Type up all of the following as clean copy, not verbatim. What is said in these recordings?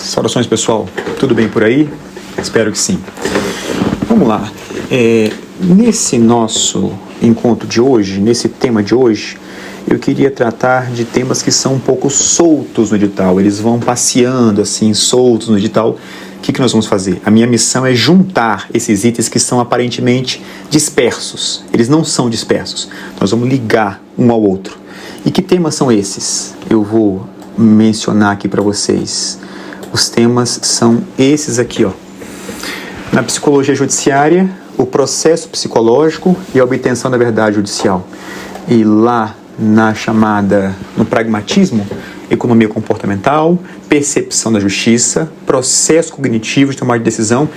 Saudações, pessoal. Tudo bem por aí? Espero que sim. Vamos lá. Nesse nosso encontro de hoje, nesse tema de hoje, eu queria tratar de temas que são um pouco soltos no edital. Eles vão passeando assim, soltos no edital. O que nós vamos fazer? A minha missão é juntar esses itens que são aparentemente dispersos. Eles não são dispersos. Nós vamos ligar um ao outro. E que temas são esses? Eu vou mencionar aqui para vocês. Os temas são esses aqui, ó. Na psicologia judiciária, o processo psicológico e a obtenção da verdade judicial. E lá no pragmatismo, economia comportamental, percepção da justiça, processo cognitivo de tomada de decisão.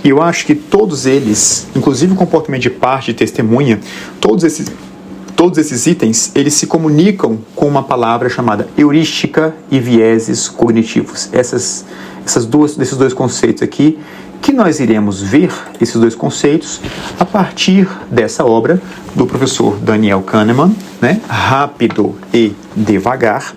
E eu acho que todos eles, inclusive o comportamento de parte, de testemunha, todos esses itens, eles se comunicam com uma palavra chamada heurística e vieses cognitivos. Desses dois conceitos aqui, que nós iremos ver, esses dois conceitos, a partir dessa obra do professor Daniel Kahneman, né? Rápido e Devagar,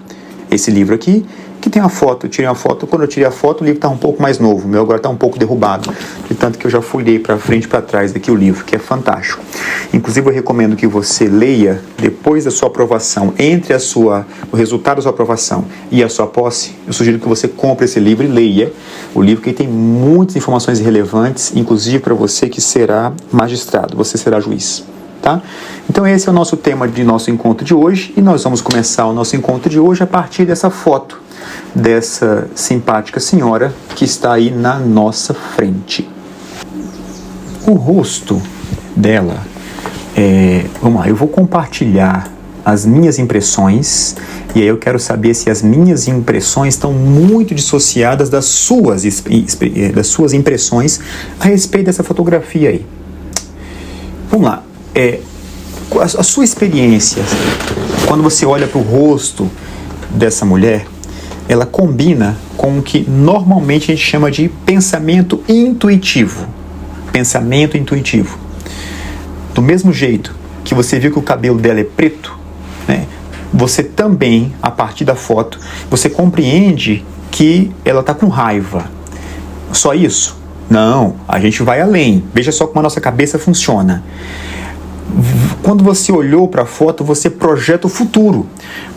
esse livro aqui, que tem uma foto. Eu tirei uma foto, quando eu tirei a foto o livro está um pouco mais novo, o meu agora está um pouco derrubado, de tanto que eu já folhei para frente e para trás aqui o livro, que é fantástico. Inclusive eu recomendo que você leia, depois da sua aprovação, entre o resultado da sua aprovação e a sua posse, eu sugiro que você compre esse livro e leia o livro, que tem muitas informações relevantes, inclusive para você que será magistrado, você será juiz. Tá? Então esse é o nosso tema de nosso encontro de hoje, e nós vamos começar o nosso encontro de hoje a partir dessa foto dessa simpática senhora que está aí na nossa frente. O rosto dela, vamos lá, eu vou compartilhar as minhas impressões, e aí eu quero saber se as minhas impressões estão muito dissociadas das suas impressões a respeito dessa fotografia aí. Vamos lá. A sua experiência, quando você olha para o rosto dessa mulher, ela combina com o que normalmente a gente chama de pensamento intuitivo. Pensamento intuitivo. Do mesmo jeito que você viu que o cabelo dela é preto, né, você também, a partir da foto, você compreende que ela está com raiva. Só isso? Não, a gente vai além. Veja só como a nossa cabeça funciona. Quando você olhou para a foto, você projeta o futuro,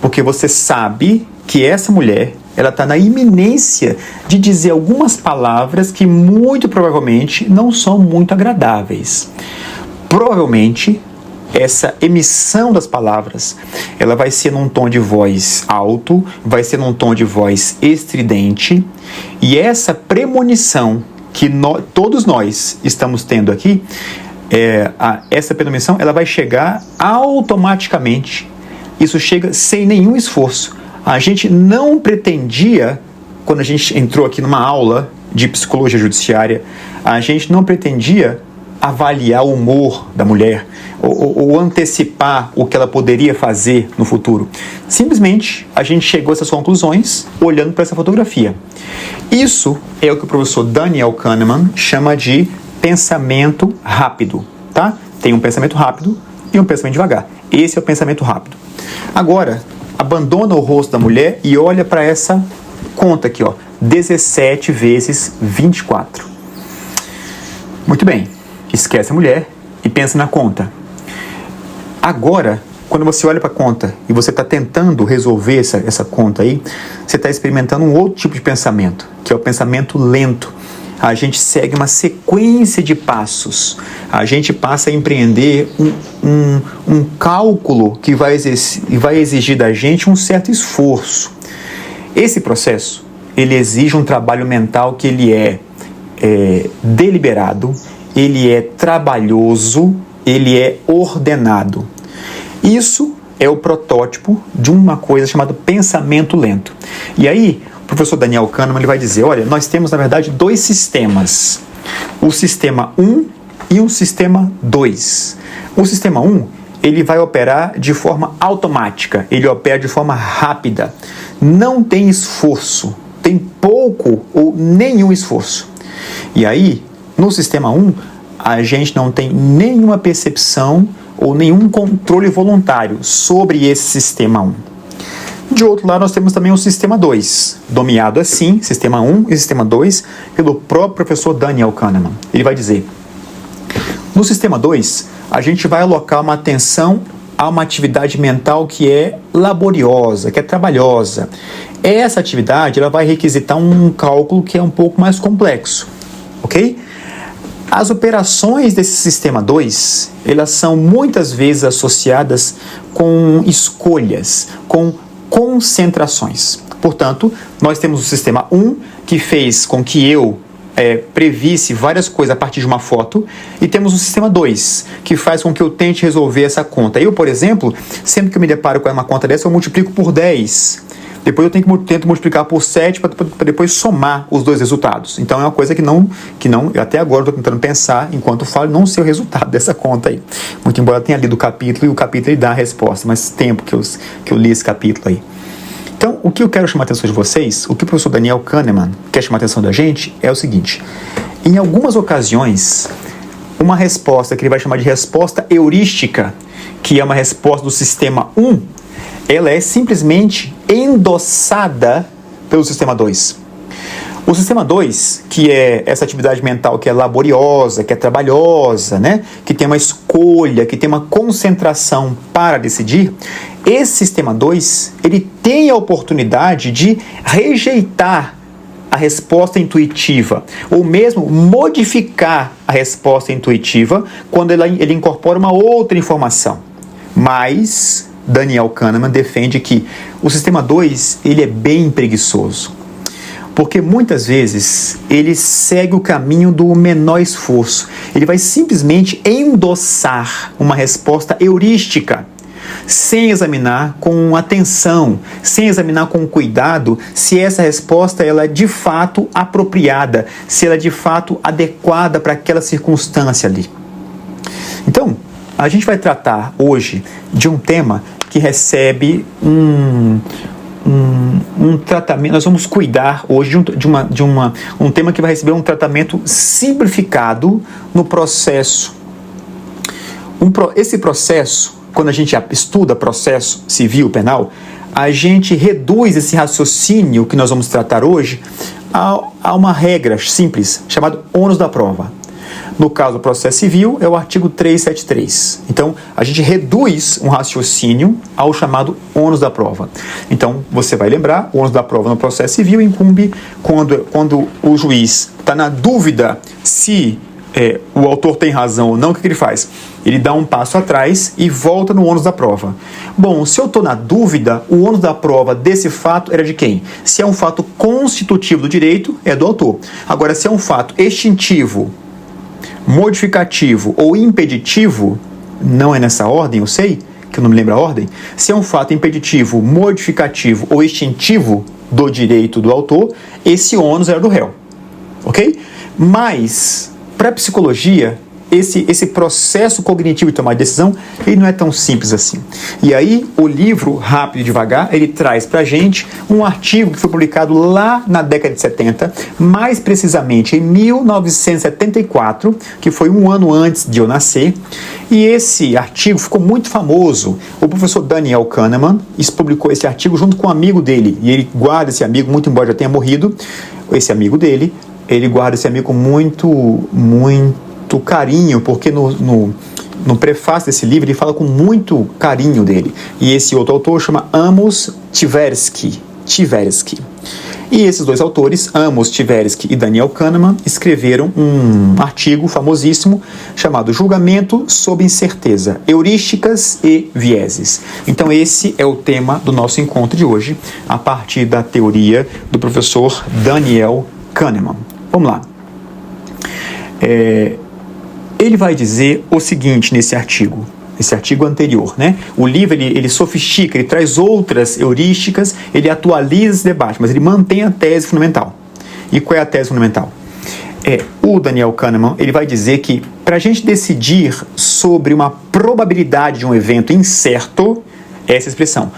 porque você sabe que essa mulher, ela está na iminência de dizer algumas palavras que muito provavelmente não são muito agradáveis. Provavelmente, essa emissão das palavras, ela vai ser num tom de voz alto, vai ser num tom de voz estridente, e essa premonição que todos nós estamos tendo aqui, essa premonição, ela vai chegar automaticamente. Isso chega sem nenhum esforço. A gente não pretendia, quando a gente entrou aqui numa aula de psicologia judiciária, a gente não pretendia avaliar o humor da mulher ou antecipar o que ela poderia fazer no futuro. Simplesmente a gente chegou a essas conclusões olhando para essa fotografia. Isso é o que o professor Daniel Kahneman chama de pensamento rápido, tá? Tem um pensamento rápido e um pensamento devagar. Esse é o pensamento rápido. Agora, abandona o rosto da mulher e olha para essa conta aqui, ó, 17 vezes 24. Muito bem, esquece a mulher e pensa na conta. Agora, quando você olha para a conta e você está tentando resolver essa conta aí, você está experimentando um outro tipo de pensamento, que é o pensamento lento. A gente segue uma sequência de passos. A gente passa a empreender um cálculo que vai exigir da gente um certo esforço. Esse processo, ele exige um trabalho mental que ele é deliberado, ele é trabalhoso, ele é ordenado. Isso é o protótipo de uma coisa chamada pensamento lento. E aí, o professor Daniel Kahneman, ele vai dizer, olha, nós temos, na verdade, dois sistemas. O sistema 1 e o sistema 2. O sistema 1, ele vai operar de forma automática, ele opera de forma rápida. Não tem esforço, tem pouco ou nenhum esforço. E aí, no sistema 1, a gente não tem nenhuma percepção ou nenhum controle voluntário sobre esse sistema 1. De outro lado, nós temos também o sistema 2, nomeado assim, sistema 1 e sistema 2, pelo próprio professor Daniel Kahneman. Ele vai dizer: no sistema 2, a gente vai alocar uma atenção a uma atividade mental que é laboriosa, que é trabalhosa. Essa atividade ela vai requisitar um cálculo que é um pouco mais complexo, ok? As operações desse sistema 2, elas são muitas vezes associadas com escolhas, com concentrações. Portanto, nós temos o sistema 1, que fez com que eu previsse várias coisas a partir de uma foto, e temos o sistema 2, que faz com que eu tente resolver essa conta. Eu, por exemplo, sempre que eu me deparo com uma conta dessa, eu multiplico por 10. Depois eu tento multiplicar por 7 para depois somar os dois resultados. Então é uma coisa que não até agora eu estou tentando pensar, enquanto falo, não sei o resultado dessa conta aí. Muito embora eu tenha lido o capítulo, e o capítulo ele dá a resposta, mas tempo que eu li esse capítulo aí. Então, o que eu quero chamar a atenção de vocês, o que o professor Daniel Kahneman quer chamar a atenção da gente, é o seguinte: em algumas ocasiões, uma resposta que ele vai chamar de resposta heurística, que é uma resposta do sistema 1, ela é simplesmente endossada pelo sistema 2. O sistema 2, que é essa atividade mental que é laboriosa, que é trabalhosa, né? Que tem uma escolha, que tem uma concentração para decidir, esse sistema 2, ele tem a oportunidade de rejeitar a resposta intuitiva, ou mesmo modificar a resposta intuitiva quando ele incorpora uma outra informação. Mas Daniel Kahneman defende que o sistema 2 ele é bem preguiçoso, porque muitas vezes ele segue o caminho do menor esforço. Ele vai simplesmente endossar uma resposta heurística, sem examinar com atenção, sem examinar com cuidado se essa resposta ela é de fato apropriada, se ela é de fato adequada para aquela circunstância ali. Então, a gente vai tratar hoje de um tema que recebe um tratamento. Nós vamos cuidar hoje de um tema que vai receber um tratamento simplificado no processo. Esse processo, quando a gente estuda processo civil penal, a gente reduz esse raciocínio que nós vamos tratar hoje a uma regra simples, chamada ônus da prova. No caso do processo civil, é o artigo 373. Então, a gente reduz um raciocínio ao chamado ônus da prova. Então, você vai lembrar, o ônus da prova no processo civil incumbe quando o juiz está na dúvida se o autor tem razão ou não. O que ele faz? Ele dá um passo atrás e volta no ônus da prova. Bom, se eu estou na dúvida, o ônus da prova desse fato era de quem? Se é um fato constitutivo do direito, é do autor. Agora, se é um fato extintivo, modificativo ou impeditivo, não é nessa ordem, eu sei que eu não me lembro a ordem. Se é um fato impeditivo, modificativo ou extintivo do direito do autor, esse ônus era do réu, ok? Mas, para a psicologia, esse processo cognitivo de tomar de decisão, ele não é tão simples assim. E aí, o livro, Rápido e Devagar, ele traz para a gente um artigo que foi publicado lá na década de 70, mais precisamente em 1974, que foi um ano antes de eu nascer, e esse artigo ficou muito famoso. O professor Daniel Kahneman publicou esse artigo junto com um amigo dele, e ele guarda esse amigo, muito embora já tenha morrido, esse amigo dele, ele guarda esse amigo com muito carinho, porque no prefácio desse livro ele fala com muito carinho dele. E esse outro autor chama Amos Tversky. E esses dois autores, Amos Tversky e Daniel Kahneman, escreveram um artigo famosíssimo chamado Julgamento sob Incerteza, Heurísticas e Vieses. Então esse é o tema do nosso encontro de hoje, a partir da teoria do professor Daniel Kahneman. Vamos lá. Ele vai dizer o seguinte nesse artigo anterior, né? O livro ele sofistica, ele traz outras heurísticas, ele atualiza esse debate, mas ele mantém a tese fundamental. E qual é a tese fundamental? O Daniel Kahneman ele vai dizer que para a gente decidir sobre uma probabilidade de um evento incerto, essa expressão,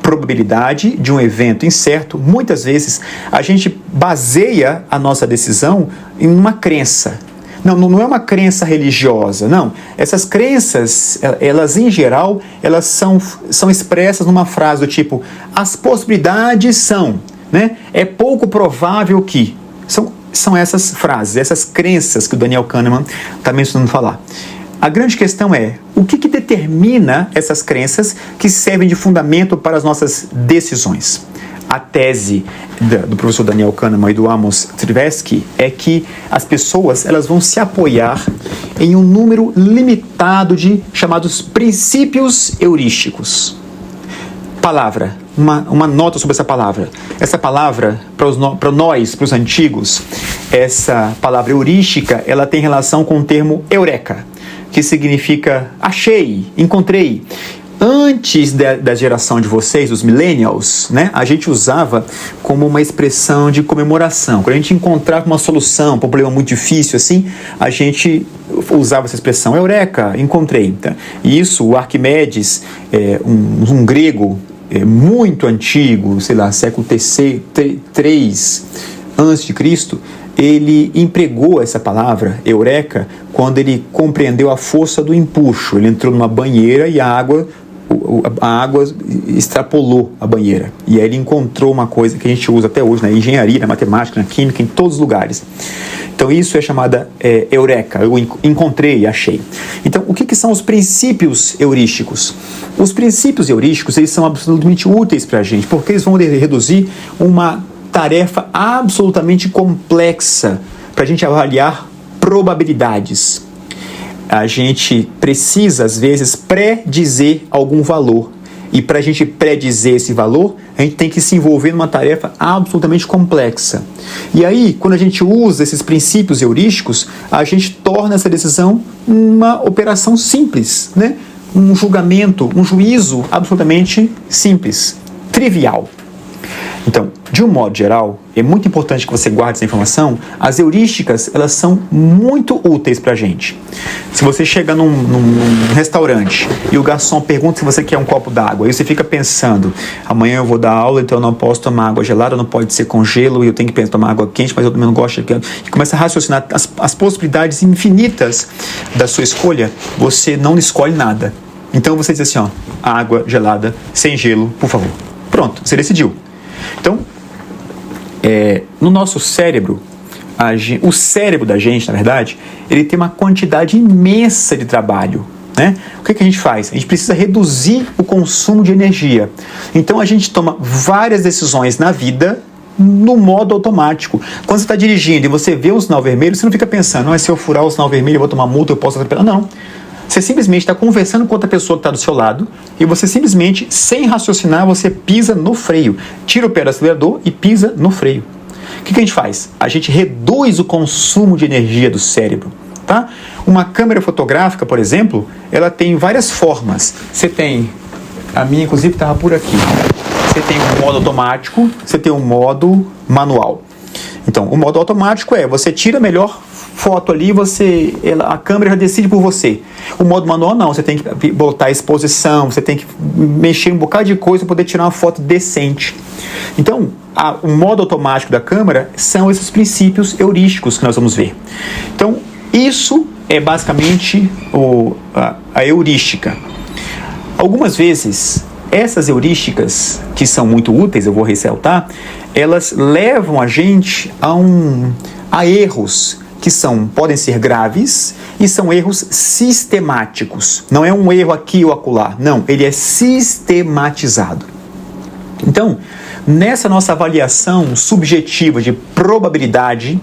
probabilidade de um evento incerto, muitas vezes a gente baseia a nossa decisão em uma crença. Não é uma crença religiosa, não. Essas crenças, elas em geral, elas são expressas numa frase do tipo: as possibilidades são, né? É pouco provável que. São essas frases, essas crenças que o Daniel Kahneman está mencionando falar. A grande questão é, o que determina essas crenças que servem de fundamento para as nossas decisões? A tese do professor Daniel Kahneman e do Amos Tversky é que as pessoas elas vão se apoiar em um número limitado de chamados princípios heurísticos. Palavra, uma nota sobre essa palavra. Essa palavra, para nós, para os antigos, essa palavra heurística, ela tem relação com o termo eureka, que significa achei, encontrei. Antes da geração de vocês, os millennials, né, a gente usava como uma expressão de comemoração. Quando a gente encontrava uma solução, um problema muito difícil, assim, a gente usava essa expressão, eureka, encontrei. Tá? E isso, o Arquimedes, um grego muito antigo, sei lá, século III a.C., ele empregou essa palavra, eureka, quando ele compreendeu a força do empuxo. Ele entrou numa banheira e a água extrapolou a banheira. E aí ele encontrou uma coisa que a gente usa até hoje na engenharia, na matemática, na química, em todos os lugares. Então isso é chamada eureka, eu encontrei, achei. Então o que são os princípios heurísticos? Os princípios heurísticos, eles são absolutamente úteis para a gente, porque eles vão reduzir uma tarefa absolutamente complexa para a gente avaliar probabilidades. A gente precisa, às vezes, predizer algum valor. E para a gente predizer esse valor, a gente tem que se envolver numa tarefa absolutamente complexa. E aí, quando a gente usa esses princípios heurísticos, a gente torna essa decisão uma operação simples, né? Um julgamento, um juízo absolutamente simples, trivial. Então, de um modo geral, é muito importante que você guarde essa informação. As heurísticas, elas são muito úteis para a gente. Se você chega num restaurante e o garçom pergunta se você quer um copo d'água, e você fica pensando, amanhã eu vou dar aula, então eu não posso tomar água gelada, não pode ser com gelo, e eu tenho que tomar água quente, mas eu também não gosto de... E começa a raciocinar as possibilidades infinitas da sua escolha, você não escolhe nada. Então você diz assim, ó, água gelada, sem gelo, por favor. Pronto, você decidiu. Então, no nosso cérebro, o cérebro da gente, na verdade, ele tem uma quantidade imensa de trabalho, né? O que a gente faz? A gente precisa reduzir o consumo de energia. Então, a gente toma várias decisões na vida no modo automático. Quando você está dirigindo e você vê um sinal vermelho, você não fica pensando, se eu furar o sinal vermelho eu vou tomar multa, eu posso atropelar. Não. Você simplesmente está conversando com outra pessoa que está do seu lado e você simplesmente, sem raciocinar, você pisa no freio. Tira o pé do acelerador e pisa no freio. O que a gente faz? A gente reduz o consumo de energia do cérebro. Tá? Uma câmera fotográfica, por exemplo, ela tem várias formas. Você tem, a minha inclusive estava por aqui. Você tem um modo automático, você tem um modo manual. Então, o modo automático você tira a melhor foto ali, a câmera já decide por você. O modo manual não, você tem que botar a exposição, você tem que mexer um bocado de coisa para poder tirar uma foto decente. Então, o modo automático da câmera são esses princípios heurísticos que nós vamos ver. Então, isso é basicamente a heurística. Algumas vezes, essas heurísticas, que são muito úteis, eu vou ressaltar, elas levam a gente a erros que podem ser graves e são erros sistemáticos. Não é um erro aqui ou acolá. Não, ele é sistematizado. Então, nessa nossa avaliação subjetiva de probabilidade,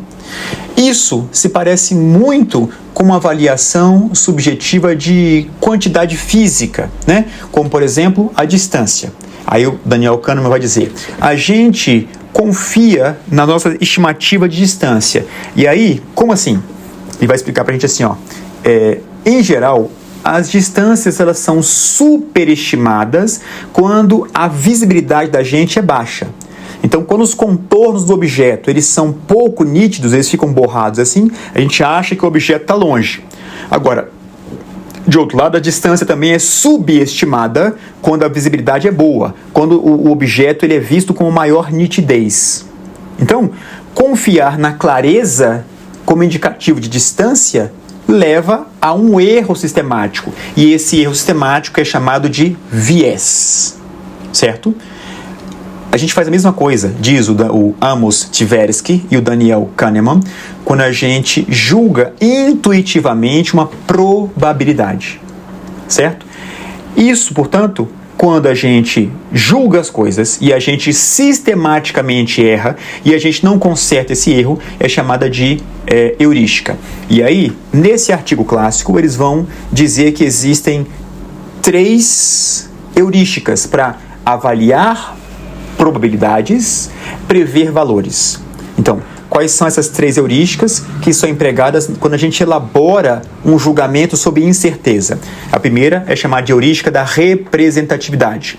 isso se parece muito com uma avaliação subjetiva de quantidade física, né? Como, por exemplo, a distância. Aí o Daniel Kahneman vai dizer, a gente confia na nossa estimativa de distância. E aí, como assim? Ele vai explicar pra gente assim, em geral, as distâncias elas são superestimadas quando a visibilidade da gente é baixa. Então, quando os contornos do objeto eles são pouco nítidos, eles ficam borrados assim, a gente acha que o objeto está longe. Agora, de outro lado, a distância também é subestimada quando a visibilidade é boa, quando o objeto ele é visto com maior nitidez. Então, confiar na clareza como indicativo de distância leva a um erro sistemático. E esse erro sistemático é chamado de viés, certo? A gente faz a mesma coisa, diz o Amos Tversky e o Daniel Kahneman, quando a gente julga intuitivamente uma probabilidade, certo? Isso, portanto, quando a gente julga as coisas e a gente sistematicamente erra e a gente não conserta esse erro, é chamada de heurística. E aí, nesse artigo clássico, eles vão dizer que existem 3 heurísticas para avaliar probabilidades, prever valores. Então, quais são essas 3 heurísticas que são empregadas quando a gente elabora um julgamento sobre incerteza? A primeira é chamada de heurística da representatividade.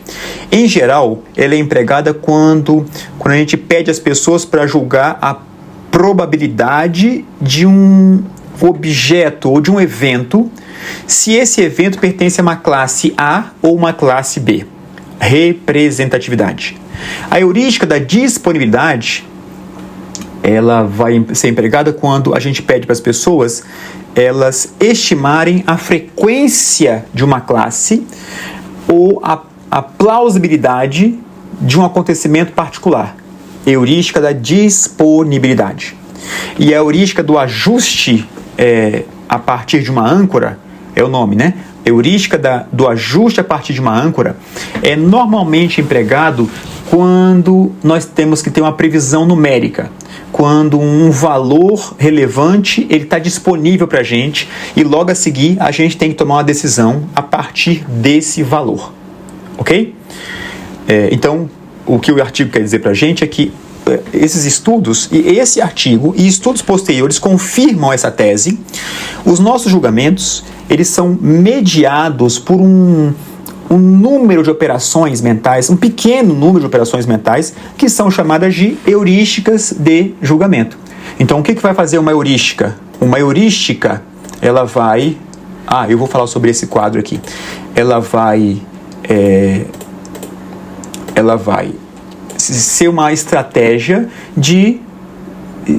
Em geral, ela é empregada quando a gente pede às pessoas para julgar a probabilidade de um objeto ou de um evento, se esse evento pertence a uma classe A ou uma classe B. Representatividade. A heurística da disponibilidade, ela vai ser empregada quando a gente pede para as pessoas elas estimarem a frequência de uma classe ou a plausibilidade de um acontecimento particular. Heurística da disponibilidade. E a heurística do ajuste a partir de uma âncora, é o nome, né? Heurística do ajuste a partir de uma âncora é normalmente empregado quando nós temos que ter uma previsão numérica, quando um valor relevante ele está disponível para a gente e logo a seguir a gente tem que tomar uma decisão a partir desse valor, ok? Então, o que o artigo quer dizer para a gente é que esses estudos, e esse artigo e estudos posteriores confirmam essa tese. Os nossos julgamentos, eles são mediados por um número de operações mentais, um pequeno número de operações mentais, que são chamadas de heurísticas de julgamento. Então, o que vai fazer uma heurística? Uma heurística, ela vai... eu vou falar sobre esse quadro aqui. Ela vai ser uma estratégia de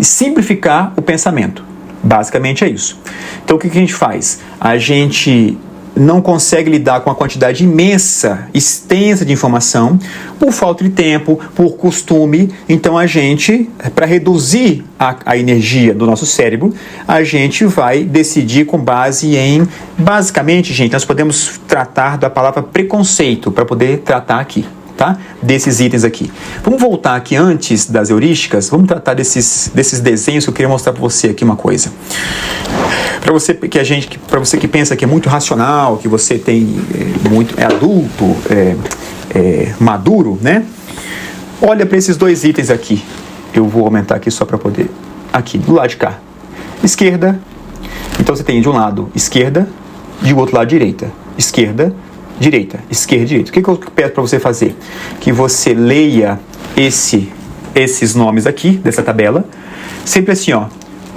simplificar o pensamento. Basicamente é isso. Então, o que a gente faz? A gente não consegue lidar com a quantidade imensa, extensa de informação, por falta de tempo, por costume. Então a gente, para reduzir a energia do nosso cérebro, a gente vai decidir com base em... Basicamente, gente, nós podemos tratar da palavra preconceito para poder tratar aqui, tá? Desses itens aqui. Vamos voltar aqui antes das heurísticas, vamos tratar desses desenhos que eu queria mostrar para você aqui uma coisa. Para você que pensa que é muito racional, que você é adulto, maduro, né? Olha para esses 2 itens aqui. Eu vou aumentar aqui só para poder... Aqui, do lado de cá. Esquerda. Então você tem de um lado esquerda, de outro lado direita. Esquerda, direita. Esquerda, direita. O que eu peço para você fazer? Que você leia esses nomes aqui, dessa tabela. Sempre assim, ó.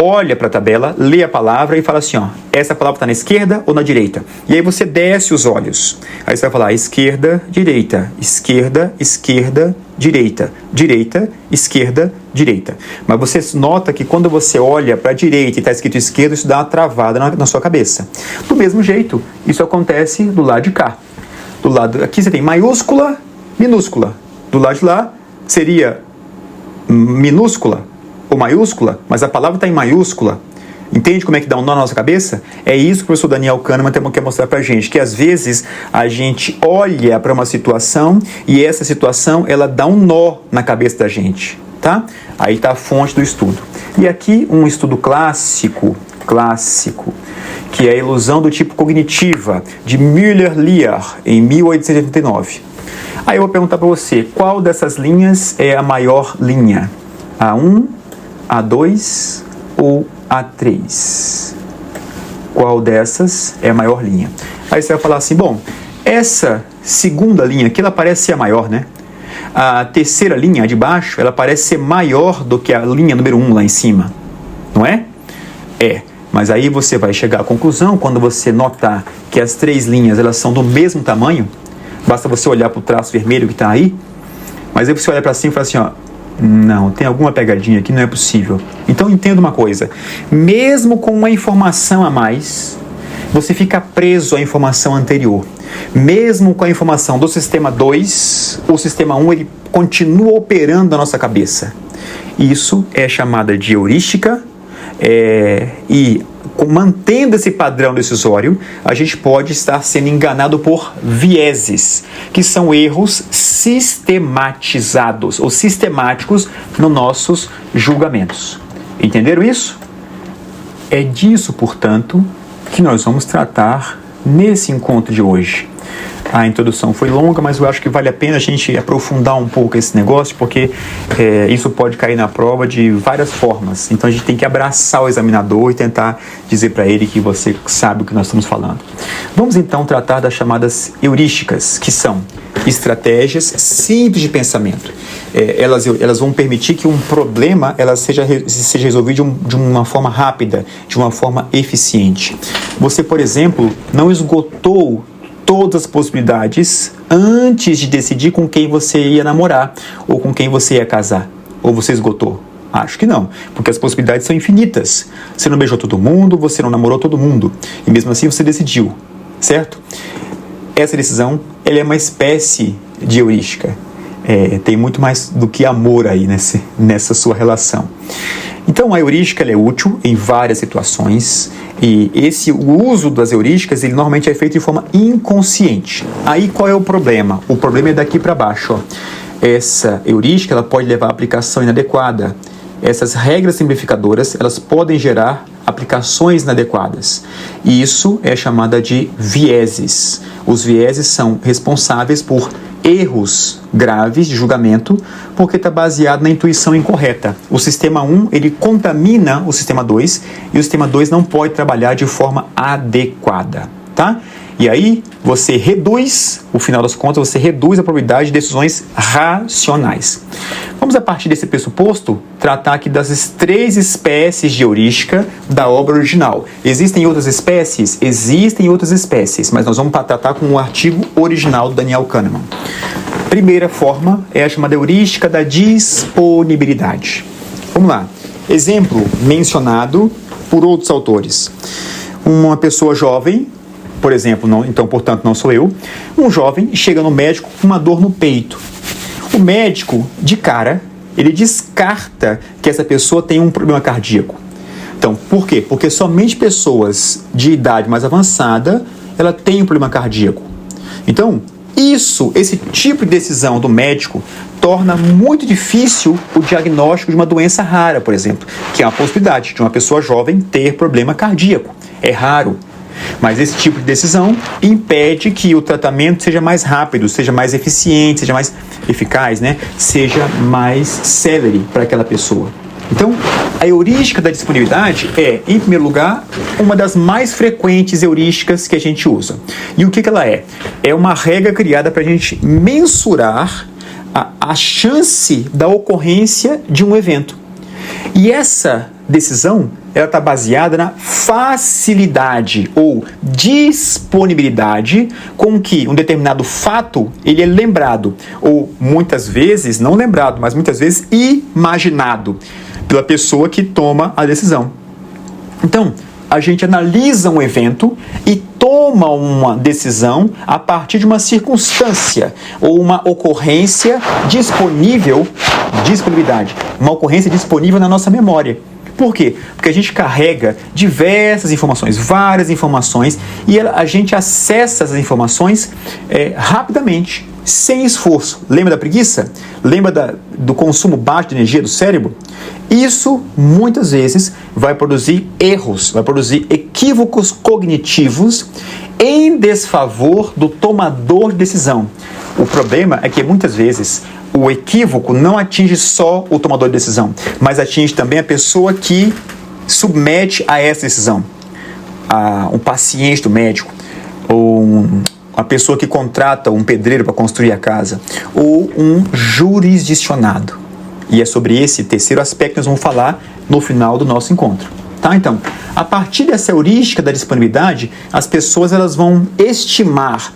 Olha para a tabela, lê a palavra e fala assim, ó, essa palavra está na esquerda ou na direita? E aí você desce os olhos. Aí você vai falar esquerda, direita, esquerda, esquerda, direita, direita, esquerda, direita. Mas você nota que quando você olha para a direita e está escrito esquerda, isso dá uma travada na sua cabeça. Do mesmo jeito, isso acontece do lado de cá. Do lado aqui você tem maiúscula, minúscula. Do lado de lá seria minúscula ou maiúscula, mas a palavra está em maiúscula. Entende como é que dá um nó na nossa cabeça? É isso que o professor Daniel Kahneman quer mostrar para a gente, que às vezes a gente olha para uma situação e essa situação ela dá um nó na cabeça da gente, tá? Aí está a fonte do estudo. E aqui um estudo clássico, que é a ilusão do tipo cognitiva, de Müller-Lyer, em 1889. Aí eu vou perguntar para você, qual dessas linhas é a maior linha? A1, A2 ou A3? Qual dessas é a maior linha? Aí você vai falar assim, bom, essa segunda linha aqui, ela parece ser a maior, né? A terceira linha, a de baixo, ela parece ser maior do que a linha número 1 lá em cima, não é? É, mas aí você vai chegar à conclusão, quando você notar que as 3 linhas, elas são do mesmo tamanho, basta você olhar para o traço vermelho que está aí, mas aí você olha para cima e fala assim, ó, Não, tem alguma pegadinha aqui, não é possível. Então entenda uma coisa, mesmo com uma informação a mais, você fica preso à informação anterior. Mesmo com a informação do sistema 2, o sistema 1 ele continua operando na nossa cabeça. Isso é chamada de heurística, e mantendo esse padrão decisório, a gente pode estar sendo enganado por vieses, que são erros sistematizados ou sistemáticos nos nossos julgamentos. Entenderam isso? É disso, portanto, que nós vamos tratar nesse encontro de hoje. A introdução foi longa, mas eu acho que vale a pena a gente aprofundar um pouco esse negócio, porque isso pode cair na prova de várias formas. Então a gente tem que abraçar o examinador e tentar dizer para ele que você sabe o que nós estamos falando. Vamos então tratar das chamadas heurísticas, que são estratégias simples de pensamento. Elas vão permitir que um problema seja resolvido de uma forma rápida, de uma forma eficiente. Você, por exemplo, não esgotou todas as possibilidades antes de decidir com quem você ia namorar ou com quem você ia casar. Ou você esgotou? Acho que não, porque as possibilidades são infinitas. Você não beijou todo mundo, você não namorou todo mundo, e mesmo assim você decidiu, certo? Essa decisão ela é uma espécie de heurística. Tem muito mais do que amor aí nessa sua relação. Então a heurística ela é útil em várias situações, e o uso das heurísticas ele normalmente é feito de forma inconsciente. Aí qual é o problema? O problema é daqui para baixo. Ó. Essa heurística ela pode levar a aplicação inadequada. Essas regras simplificadoras elas podem gerar aplicações inadequadas. E isso é chamada de vieses. Os vieses são responsáveis por erros graves de julgamento, porque está baseado na intuição incorreta. O sistema 1, ele contamina o sistema 2, e o sistema 2 não pode trabalhar de forma adequada, tá? E aí, você reduz, no final das contas, você reduz a probabilidade de decisões racionais. Vamos, a partir desse pressuposto, tratar aqui das 3 espécies de heurística da obra original. Existem outras espécies? Existem outras espécies, mas nós vamos tratar com o artigo original do Daniel Kahneman. Primeira forma é a chamada heurística da disponibilidade. Vamos lá. Exemplo mencionado por outros autores. Uma pessoa jovem, por exemplo, portanto não sou eu, um jovem chega no médico com uma dor no peito. O médico, de cara, ele descarta que essa pessoa tem um problema cardíaco. Então, por quê? Porque somente pessoas de idade mais avançada, ela tem um problema cardíaco. Então, esse tipo de decisão do médico torna muito difícil o diagnóstico de uma doença rara, por exemplo, que é uma possibilidade de uma pessoa jovem ter problema cardíaco. É raro. Mas esse tipo de decisão impede que o tratamento seja mais rápido, seja mais eficiente, seja mais eficaz, seja mais célere para aquela pessoa. Então, a heurística da disponibilidade é, em primeiro lugar, uma das mais frequentes heurísticas que a gente usa. E o que ela é? É uma regra criada para a gente mensurar a chance da ocorrência de um evento. E essa decisão ela está baseada na facilidade ou disponibilidade com que um determinado fato ele é lembrado, ou muitas vezes, não lembrado, mas muitas vezes imaginado pela pessoa que toma a decisão. Então, a gente analisa um evento e toma uma decisão a partir de uma circunstância ou uma ocorrência disponibilidade, uma ocorrência disponível na nossa memória. Por quê? Porque a gente carrega diversas informações, várias informações, e a gente acessa essas informações rapidamente, sem esforço. Lembra da preguiça? Lembra do consumo baixo de energia do cérebro? Isso, muitas vezes, vai produzir erros, vai produzir equívocos cognitivos em desfavor do tomador de decisão. O problema é que, muitas vezes, o equívoco não atinge só o tomador de decisão, mas atinge também a pessoa que submete a essa decisão. Um paciente do médico, ou a pessoa que contrata um pedreiro para construir a casa, ou um jurisdicionado. E é sobre esse terceiro aspecto que nós vamos falar no final do nosso encontro. Tá? Então, a partir dessa heurística da disponibilidade, as pessoas elas vão estimar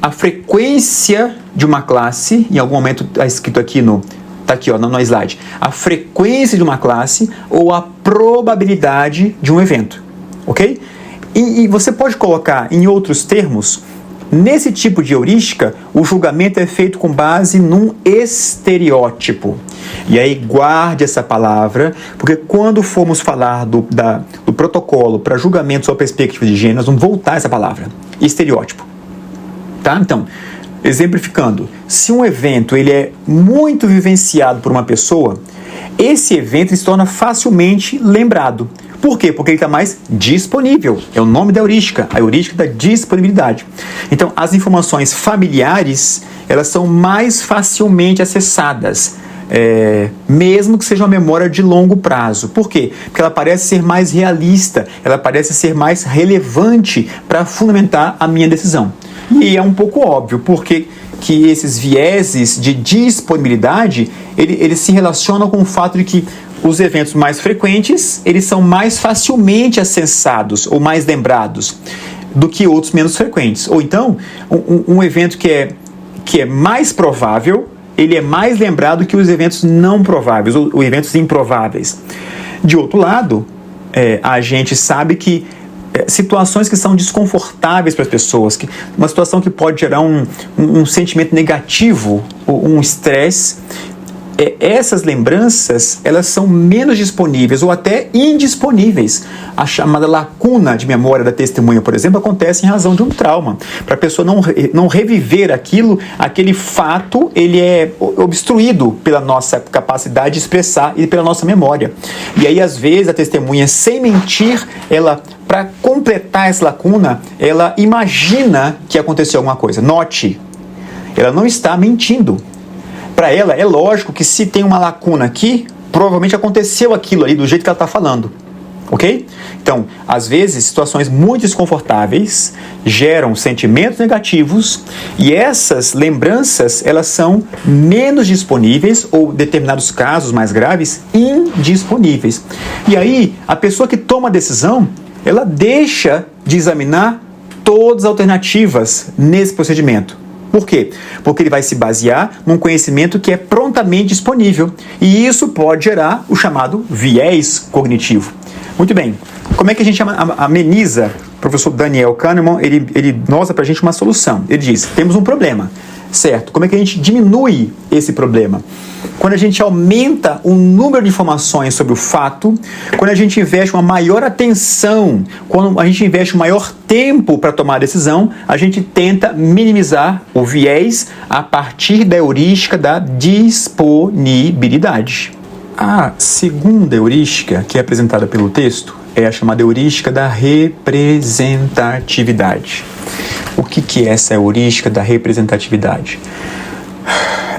a frequência de uma classe, em algum momento está escrito aqui no Está aqui no slide. A frequência de uma classe ou a probabilidade de um evento. Ok? E você pode colocar em outros termos. Nesse tipo de heurística, o julgamento é feito com base num estereótipo. E aí guarde essa palavra, porque quando formos falar do protocolo para julgamento sobre perspectiva de gênero, nós vamos voltar essa palavra, estereótipo. Tá? Então, exemplificando, se um evento ele é muito vivenciado por uma pessoa, esse evento se torna facilmente lembrado. Por quê? Porque ele está mais disponível. É o nome da heurística, a heurística da disponibilidade. Então, as informações familiares, elas são mais facilmente acessadas, mesmo que seja uma memória de longo prazo. Por quê? Porque ela parece ser mais realista, ela parece ser mais relevante para fundamentar a minha decisão. E é um pouco óbvio, porque que esses vieses de disponibilidade, eles se relacionam com o fato de que os eventos mais frequentes, eles são mais facilmente acessados ou mais lembrados do que outros menos frequentes. Ou então, um evento que é mais provável, ele é mais lembrado que os eventos não prováveis, ou eventos improváveis. De outro lado, a gente sabe que situações que são desconfortáveis para as pessoas, uma situação que pode gerar um sentimento negativo, um estresse, essas lembranças, elas são menos disponíveis ou até indisponíveis. A chamada lacuna de memória da testemunha, por exemplo, acontece em razão de um trauma. Para a pessoa não reviver aquele fato, ele é obstruído pela nossa capacidade de expressar e pela nossa memória. E aí, às vezes, a testemunha, sem mentir, para completar essa lacuna, ela imagina que aconteceu alguma coisa. Note, ela não está mentindo. Para ela, é lógico que se tem uma lacuna aqui, provavelmente aconteceu aquilo ali do jeito que ela está falando. Ok? Então, às vezes, situações muito desconfortáveis geram sentimentos negativos e essas lembranças, elas são menos disponíveis ou, em determinados casos mais graves, indisponíveis. E aí, a pessoa que toma a decisão, ela deixa de examinar todas as alternativas nesse procedimento. Por quê? Porque ele vai se basear num conhecimento que é prontamente disponível. E isso pode gerar o chamado viés cognitivo. Muito bem. Como é que a gente ameniza? O professor Daniel Kahneman, ele mostra para a gente uma solução. Ele diz, temos um problema, certo? Como é que a gente diminui esse problema? Quando a gente aumenta o número de informações sobre o fato, quando a gente investe uma maior atenção, quando a gente investe um maior tempo para tomar a decisão, a gente tenta minimizar o viés a partir da heurística da disponibilidade. A segunda heurística que é apresentada pelo texto é a chamada heurística da representatividade. O que é essa heurística da representatividade?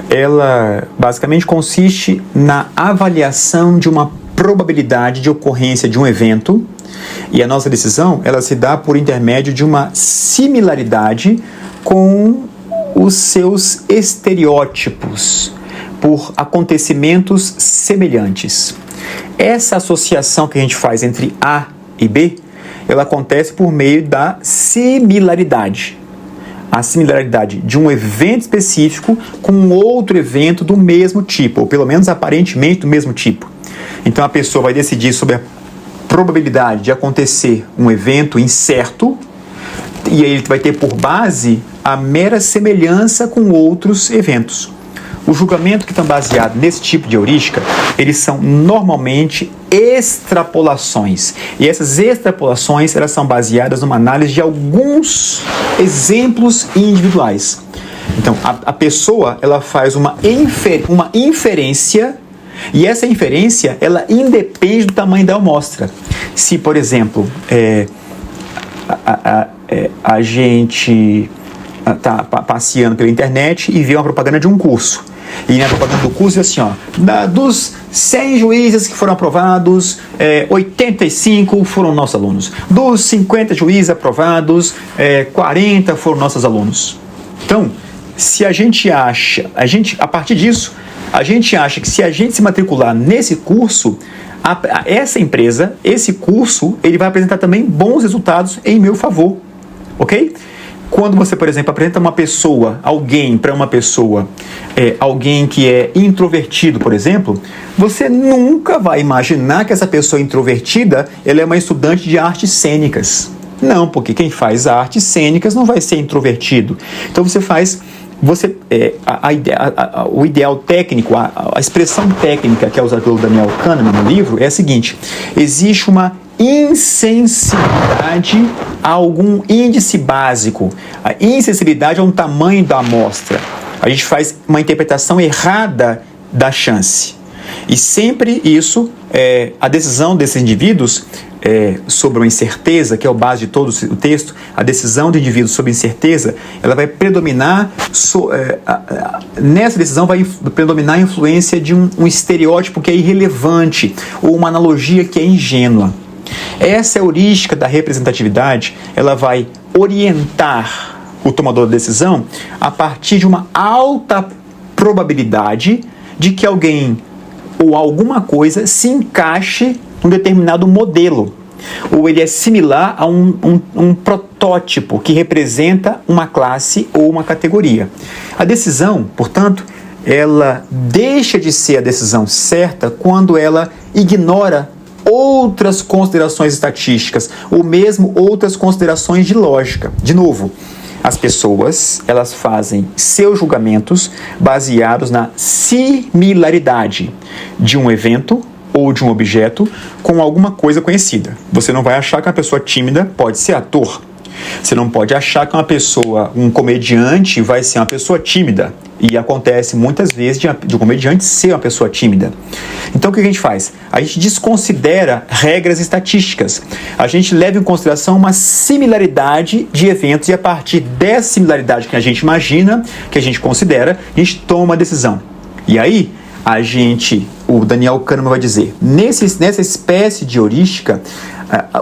Ela basicamente consiste na avaliação de uma probabilidade de ocorrência de um evento e a nossa decisão ela se dá por intermédio de uma similaridade com os seus estereótipos, por acontecimentos semelhantes. Essa associação que a gente faz entre A e B, ela acontece por meio da similaridade. A similaridade de um evento específico com outro evento do mesmo tipo, ou pelo menos aparentemente do mesmo tipo. Então a pessoa vai decidir sobre a probabilidade de acontecer um evento incerto, e aí ele vai ter por base a mera semelhança com outros eventos. O julgamento que estão baseado nesse tipo de heurística, eles são normalmente extrapolações. E essas extrapolações, elas são baseadas numa análise de alguns exemplos individuais. Então, a pessoa, ela faz uma inferência, e essa inferência, ela independe do tamanho da amostra. Se, por exemplo, a gente está passeando pela internet e vê uma propaganda de um curso. E na propaganda do curso diz assim, dos 100 juízes que foram aprovados, 85 foram nossos alunos. Dos 50 juízes aprovados, 40 foram nossos alunos. Então, se a partir disso, a gente acha que se a gente se matricular nesse curso, essa empresa, esse curso, ele vai apresentar também bons resultados em meu favor. Ok? Quando você, por exemplo, apresenta alguém para uma pessoa, alguém que é introvertido, por exemplo, você nunca vai imaginar que essa pessoa introvertida, ela é uma estudante de artes cênicas. Não, porque quem faz artes cênicas não vai ser introvertido. Então o ideal técnico, a expressão técnica que é usada pelo Daniel Kahneman no livro é a seguinte: existe uma insensibilidade a algum índice básico. A insensibilidade é um tamanho da amostra. A gente faz uma interpretação errada da chance. E sempre isso, a decisão desses indivíduos sobre uma incerteza, que é a base de todo o texto, a decisão do indivíduo sobre incerteza, ela vai predominar, nessa decisão vai predominar a influência de um estereótipo que é irrelevante, ou uma analogia que é ingênua. Essa heurística da representatividade, ela vai orientar o tomador da decisão a partir de uma alta probabilidade de que alguém ou alguma coisa se encaixe num determinado modelo, ou ele é similar a um protótipo que representa uma classe ou uma categoria. A decisão, portanto, ela deixa de ser a decisão certa quando ela ignora outras considerações estatísticas, ou mesmo outras considerações de lógica. De novo, as pessoas, elas fazem seus julgamentos baseados na similaridade de um evento ou de um objeto com alguma coisa conhecida. Você não vai achar que uma pessoa tímida pode ser ator. Você não pode achar que um comediante vai ser uma pessoa tímida. E acontece muitas vezes de um comediante ser uma pessoa tímida. Então o que a gente faz? A gente desconsidera regras estatísticas. A gente leva em consideração uma similaridade de eventos e a partir dessa similaridade que a gente imagina, que a gente considera, a gente toma uma decisão. E aí, o Daniel Kahneman vai dizer, nessa espécie de heurística,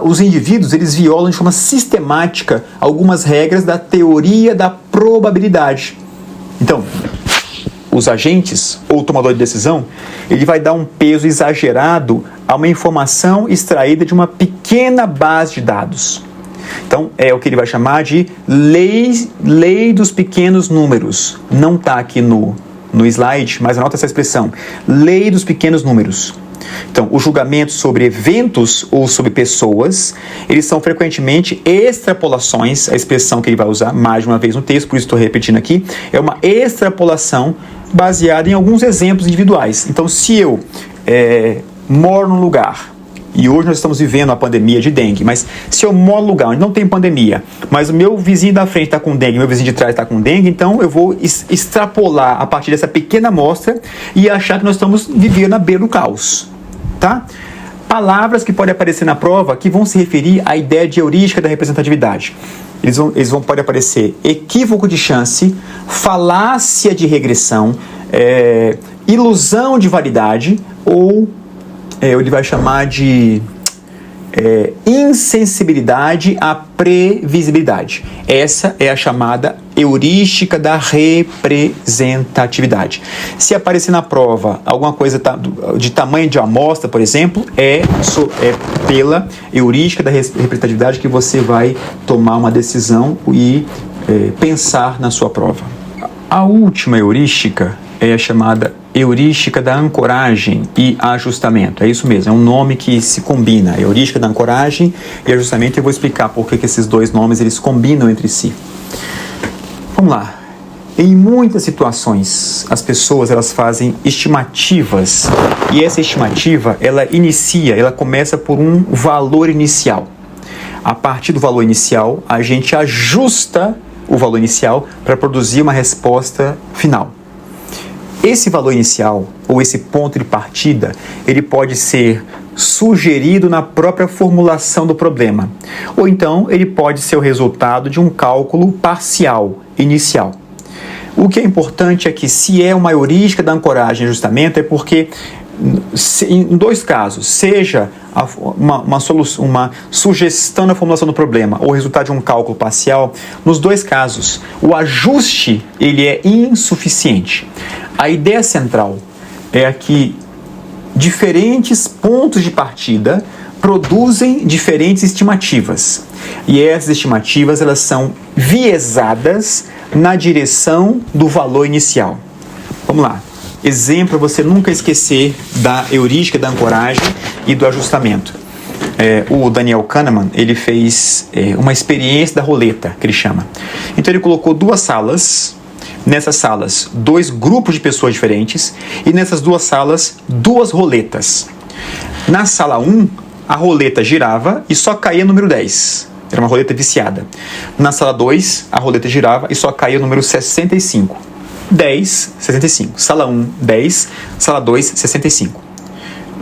os indivíduos, eles violam de forma sistemática algumas regras da teoria da probabilidade. Então, os agentes ou o tomador de decisão, ele vai dar um peso exagerado a uma informação extraída de uma pequena base de dados. Então, é o que ele vai chamar de lei dos pequenos números. Não está aqui no slide, mas anota essa expressão, lei dos pequenos números. Então, os julgamentos sobre eventos ou sobre pessoas, eles são frequentemente extrapolações, a expressão que ele vai usar mais de uma vez no texto, por isso estou repetindo aqui, é uma extrapolação baseada em alguns exemplos individuais. Então, se eu moro num lugar, e hoje nós estamos vivendo a pandemia de dengue, mas se eu moro num lugar onde não tem pandemia, mas o meu vizinho da frente está com dengue, meu vizinho de trás está com dengue, então eu vou extrapolar a partir dessa pequena amostra e achar que nós estamos vivendo à beira do caos. Tá? Palavras que podem aparecer na prova que vão se referir à ideia de heurística da representatividade. Podem aparecer equívoco de chance, falácia de regressão, ilusão de validade ou ele vai chamar de insensibilidade à previsibilidade. Essa é a chamada heurística da representatividade. Se aparecer na prova alguma coisa de tamanho de amostra, por exemplo, é pela heurística da representatividade que você vai tomar uma decisão e pensar na sua prova. A última heurística é a chamada heurística da ancoragem e ajustamento. É isso mesmo, é um nome que se combina. Heurística da ancoragem e ajustamento. Eu vou explicar por que esses dois nomes eles combinam entre si. Vamos lá. Em muitas situações, as pessoas elas fazem estimativas e essa estimativa ela começa por um valor inicial. A partir do valor inicial, a gente ajusta o valor inicial para produzir uma resposta final. Esse valor inicial, ou esse ponto de partida, ele pode ser sugerido na própria formulação do problema. Ou então, ele pode ser o resultado de um cálculo parcial, inicial. O que é importante é que, se é uma heurística da ancoragem e ajustamento, é porque, em dois casos, seja uma sugestão na formulação do problema ou o resultado de um cálculo parcial, nos dois casos, o ajuste ele é insuficiente. A ideia central é que diferentes pontos de partida produzem diferentes estimativas. E essas estimativas, elas são viesadas na direção do valor inicial. Vamos lá. Exemplo para você nunca esquecer da heurística da ancoragem e do ajustamento. O Daniel Kahneman, ele fez uma experiência da roleta, que ele chama. Então ele colocou 2 salas, nessas salas 2 grupos de pessoas diferentes, e nessas 2 salas 2 roletas. Na sala 1, a roleta girava e só caía o número 10. Era uma roleta viciada. Na sala 2, a roleta girava e só caía o número 65. 10, 65. Sala 1, 10. Sala 2, 65.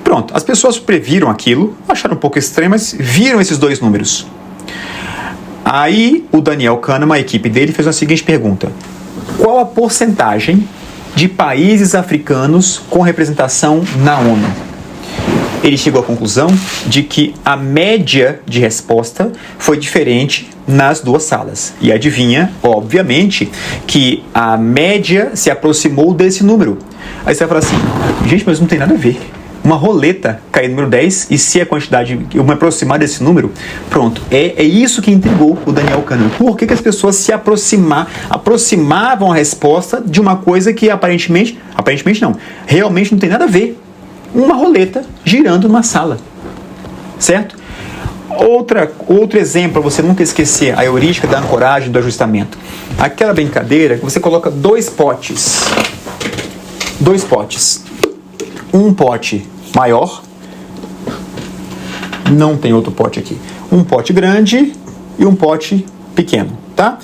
Pronto, as pessoas previram aquilo, acharam um pouco estranho, mas viram esses 2 números. Aí o Daniel Kahneman, a equipe dele, fez a seguinte pergunta: qual a porcentagem de países africanos com representação na ONU? Ele chegou à conclusão de que a média de resposta foi diferente nas 2 salas. E adivinha, obviamente, que a média se aproximou desse número. Aí você vai falar assim: gente, mas não tem nada a ver. Uma roleta cair no número 10, e se a quantidade, eu me aproximar desse número, pronto. É isso que intrigou o Daniel Kahneman. Por que as pessoas se aproximavam a resposta de uma coisa que aparentemente não, realmente não tem nada a ver? Uma roleta girando numa sala, certo? Outro exemplo para você nunca esquecer a heurística da ancoragem e do ajustamento. Aquela brincadeira que você coloca 2 potes. 2 potes. Um pote maior, não tem outro pote aqui. Um pote grande e um pote pequeno, tá?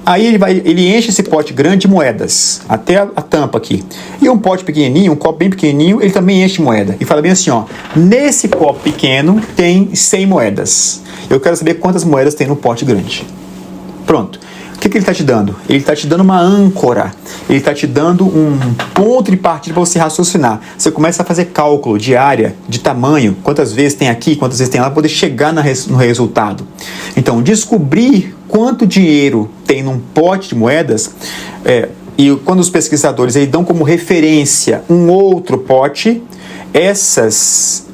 Aí ele enche esse pote grande de moedas, até a tampa aqui. E um pote pequenininho, um copo bem pequenininho, ele também enche de moeda. E fala bem assim, ó, nesse copo pequeno tem 100 moedas. Eu quero saber quantas moedas tem no pote grande. Pronto. O que ele está te dando? Ele está te dando uma âncora. Ele está te dando um ponto de partida para você raciocinar. Você começa a fazer cálculo de área, de tamanho, quantas vezes tem aqui, quantas vezes tem lá, para poder chegar no resultado. Então, descobrir quanto dinheiro tem num pote de moedas, e quando os pesquisadores dão como referência um outro pote,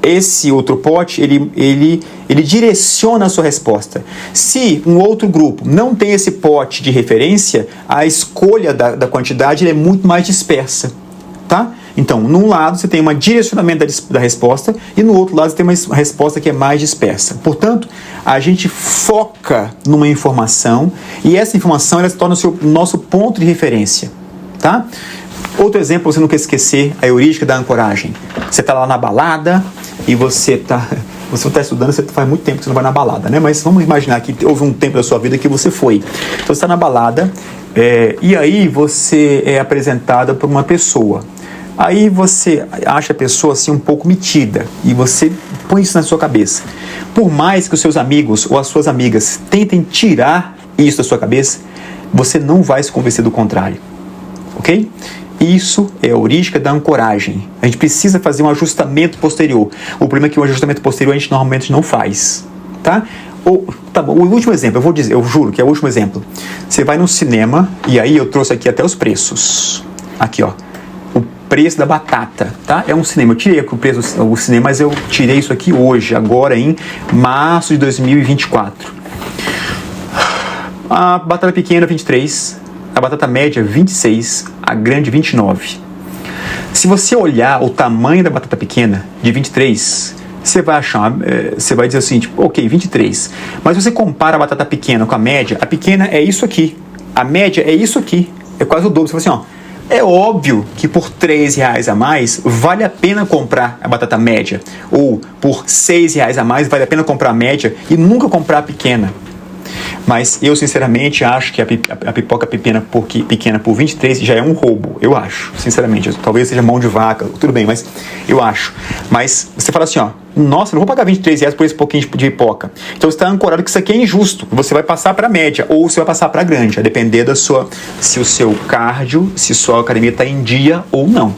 esse outro pote, ele direciona a sua resposta. Se um outro grupo não tem esse pote de referência, a escolha da quantidade é muito mais dispersa, tá? Então, num lado você tem um direcionamento da resposta e no outro lado você tem uma resposta que é mais dispersa. Portanto, a gente foca numa informação e essa informação ela se torna o nosso ponto de referência, tá? Outro exemplo, você não quer esquecer a heurística da ancoragem. Você está lá na balada e você está estudando, você faz muito tempo que você não vai na balada, né? Mas vamos imaginar que houve um tempo da sua vida que você foi. Então você está na balada e aí você é apresentada por uma pessoa. Aí você acha a pessoa assim um pouco metida e você põe isso na sua cabeça. Por mais que os seus amigos ou as suas amigas tentem tirar isso da sua cabeça, você não vai se convencer do contrário, ok? Isso é a heurística da ancoragem. A gente precisa fazer um ajustamento posterior. O problema é que o ajustamento posterior a gente normalmente não faz, tá? Tá bom, o último exemplo, eu juro que é o último exemplo. Você vai no cinema e aí eu trouxe aqui até os preços. Aqui, ó. O preço da batata, tá? É um cinema. Eu tirei aqui o preço do cinema, mas eu tirei isso aqui hoje, agora em março de 2024. A batata pequena, 23. A batata média, 26. A grande, 29. Se você olhar o tamanho da batata pequena, de 23, você vai achar, você vai dizer assim, tipo, ok, 23. Mas se você compara a batata pequena com a média, a pequena é isso aqui. A média é isso aqui. É quase o dobro. Você fala assim, ó. É óbvio que por R$3 a mais vale a pena comprar a batata média. Ou por R$6 a mais vale a pena comprar a média e nunca comprar a pequena. Mas eu sinceramente acho que a pipoca pequena por 23 já é um roubo, eu acho, sinceramente. Talvez seja mão de vaca, tudo bem, mas eu acho. Mas você fala assim, ó, nossa, eu não vou pagar R$23 por esse pouquinho de pipoca. Então você está ancorado que isso aqui é injusto. Você vai passar para a média ou você vai passar para a grande, a depender se o seu cardio, se sua academia está em dia ou não.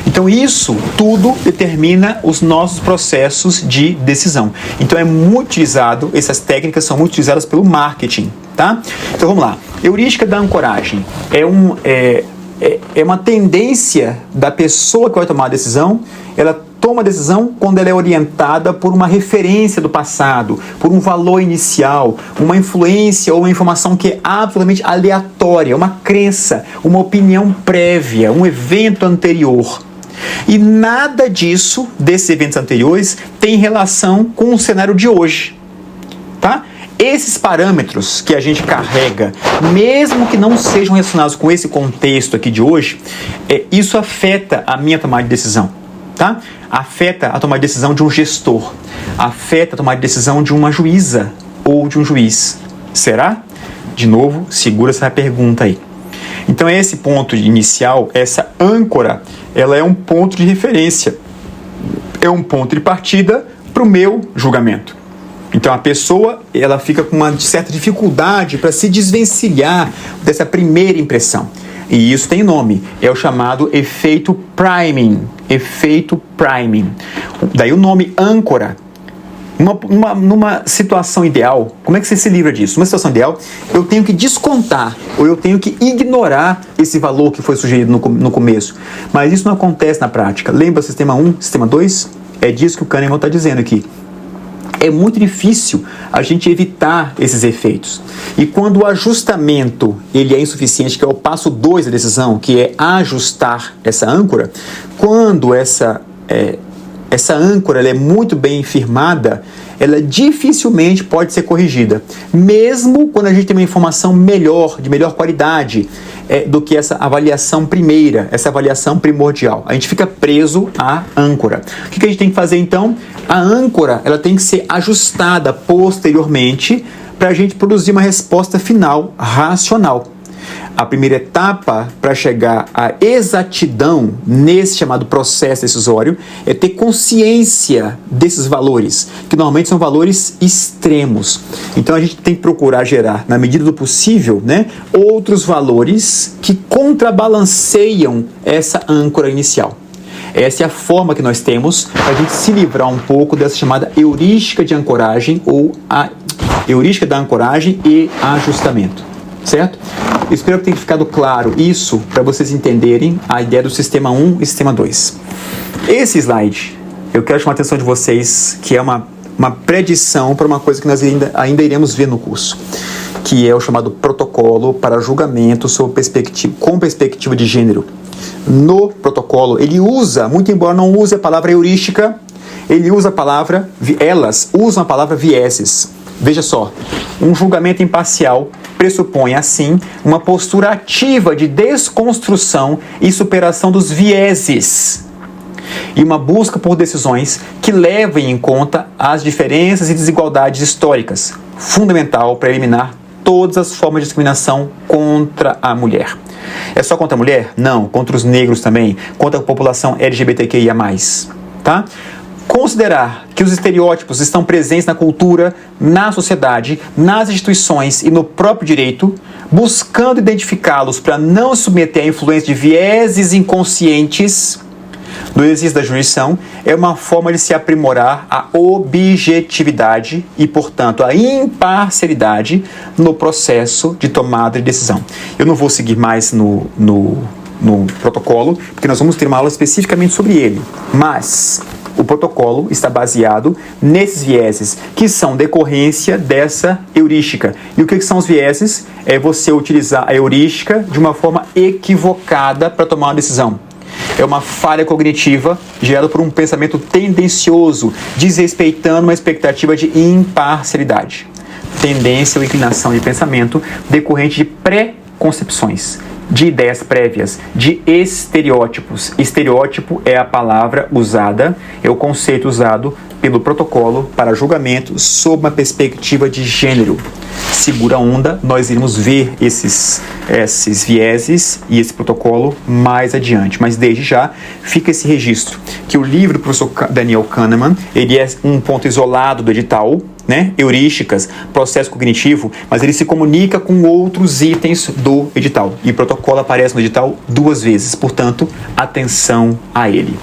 Então isso tudo determina os nossos processos de decisão. Então é muito utilizado, essas técnicas são muito utilizadas pelo marketing, tá? Então vamos lá. Heurística da ancoragem é uma tendência da pessoa que vai tomar a decisão, ela toma a decisão quando ela é orientada por uma referência do passado, por um valor inicial, uma influência ou uma informação que é absolutamente aleatória, uma crença, uma opinião prévia, um evento anterior. E nada disso, desses eventos anteriores, tem relação com o cenário de hoje, tá? Esses parâmetros que a gente carrega, mesmo que não sejam relacionados com esse contexto aqui de hoje, isso afeta a minha tomada de decisão, tá? Afeta a tomada de decisão de um gestor, afeta a tomada de decisão de uma juíza ou de um juiz. Será? De novo, segura essa pergunta aí. Então esse ponto inicial, essa âncora, ela é um ponto de referência, é um ponto de partida para o meu julgamento. Então a pessoa, ela fica com uma certa dificuldade para se desvencilhar dessa primeira impressão. E isso tem nome, é o chamado efeito priming. Efeito priming. Daí o nome âncora. Numa situação ideal, como é que você se livra disso? Numa situação ideal, eu tenho que descontar, ou eu tenho que ignorar esse valor que foi sugerido no começo. Mas isso não acontece na prática. Lembra sistema 1, sistema 2? É disso que o Kahneman está dizendo aqui. É muito difícil a gente evitar esses efeitos. E quando o ajustamento ele é insuficiente, que é o passo 2 da decisão, que é ajustar essa âncora, quando essa âncora ela é muito bem firmada, ela dificilmente pode ser corrigida, mesmo quando a gente tem uma informação melhor, de melhor qualidade do que essa avaliação primeira, essa avaliação primordial. A gente fica preso à âncora. O que a gente tem que fazer então? A âncora ela tem que ser ajustada posteriormente para a gente produzir uma resposta final racional. A primeira etapa para chegar à exatidão nesse chamado processo decisório é ter consciência desses valores, que normalmente são valores extremos. Então a gente tem que procurar gerar, na medida do possível, outros valores que contrabalanceiam essa âncora inicial. Essa é a forma que nós temos para a gente se livrar um pouco dessa chamada heurística de ancoragem ou a heurística da ancoragem e ajustamento. Certo? Espero que tenha ficado claro isso para vocês entenderem a ideia do sistema 1 e sistema 2. Esse slide, eu quero chamar a atenção de vocês que é uma predição para uma coisa que nós ainda iremos ver no curso, que é o chamado protocolo para julgamento com perspectiva de gênero. No protocolo, ele usa, muito embora não use a palavra heurística, elas usam a palavra vieses. Veja só, um julgamento imparcial pressupõe, assim, uma postura ativa de desconstrução e superação dos vieses e uma busca por decisões que levem em conta as diferenças e desigualdades históricas, fundamental para eliminar todas as formas de discriminação contra a mulher. É só contra a mulher? Não, contra os negros também, contra a população LGBTQIA+, tá? Considerar que os estereótipos estão presentes na cultura, na sociedade, nas instituições e no próprio direito, buscando identificá-los para não se submeter à influência de vieses inconscientes no exercício da jurisdição, é uma forma de se aprimorar a objetividade e, portanto, a imparcialidade no processo de tomada de decisão. Eu não vou seguir mais no protocolo, porque nós vamos ter uma aula especificamente sobre ele, mas o protocolo está baseado nesses vieses, que são decorrência dessa heurística. E o que são os vieses? É você utilizar a heurística de uma forma equivocada para tomar uma decisão. É uma falha cognitiva gerada por um pensamento tendencioso, desrespeitando uma expectativa de imparcialidade. Tendência ou inclinação de pensamento decorrente de pré-concepções, de ideias prévias, de estereótipos. Estereótipo é a palavra usada, é o conceito usado pelo protocolo para julgamento sob uma perspectiva de gênero. Segura a onda, nós iremos ver esses vieses e esse protocolo mais adiante. Mas desde já, fica esse registro, que o livro do professor Daniel Kahneman, ele é um ponto isolado do edital, heurísticas, processo cognitivo, mas ele se comunica com outros itens do edital. E o protocolo aparece no edital 2 vezes, portanto, atenção a ele.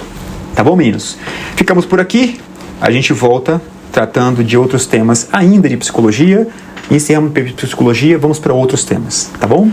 Tá bom, meninos? Ficamos por aqui, a gente volta tratando de outros temas ainda de psicologia. Encerramos psicologia, vamos para outros temas, tá bom?